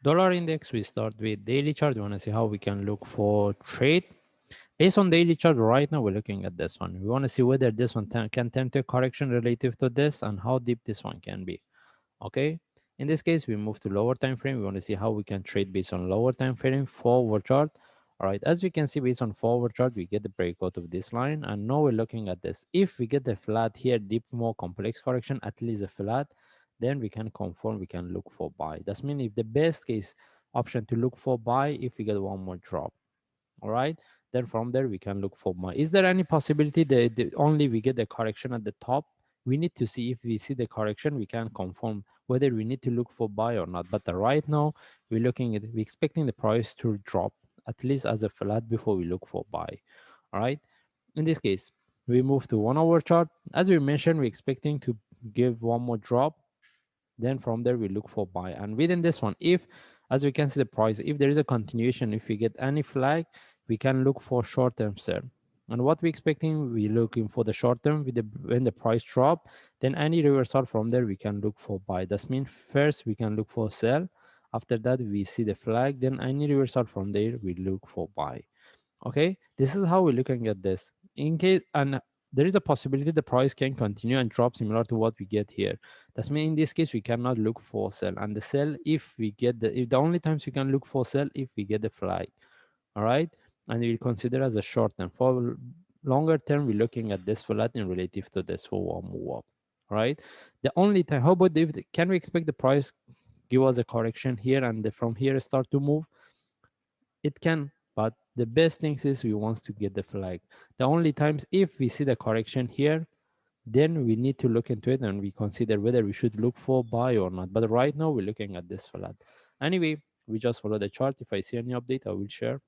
Dollar index, we start with daily chart. We want to see how we can look for trade. Based on daily chart right now, we're looking at this one. We want to see whether this one can turn to a correction relative to this and how deep this one can be. Okay. In this case, we move to lower time frame. We want to see how we can trade based on lower time frame forward chart. All right. As we can see, based on forward chart, we get the breakout of this line. And now we're looking at this. If we get the flat here, deep, more complex correction, at least a flat, then we can confirm we can look for buy. That's mean if the best case option to look for buy if we get one more drop. All right, then from there we can look for more. Is there any possibility that only we get the correction at the top? We need to see if we see the correction, we can confirm whether we need to look for buy or not. But right now we're looking at, we're expecting the price to drop at least as a flat before we look for buy. All right, in this case we move to 1 hour chart. As we mentioned, we're expecting to give one more drop, then from there we look for buy. And within this one, if, as we can see the price, if there is a continuation, if we get any flag, we can look for short term sell. And what we expecting, we looking for the short term with the, when the price drop, then any reversal from there we can look for buy. That means first we can look for sell, after that we see the flag, then any reversal from there we look for buy. Okay, this is how we're looking at this. In case, and there is a possibility the price can continue and drop similar to what we get here. That's mean in this case we cannot look for sell, and the sell, if we get the, if the only times you can look for sell if we get the flag. All right, and we consider as a short term. For longer term, we're looking at this flat in relative to this for one move up. Right, the only time, how about if, can we expect the price give us a correction here and from here start to move? It can, but the best thing is we want to get the flag. The only times if we see the correction here, then we need to look into it and we consider whether we should look for buy or not. But right now we're looking at this flat. Anyway, we just follow the chart. If I see any update, I will share.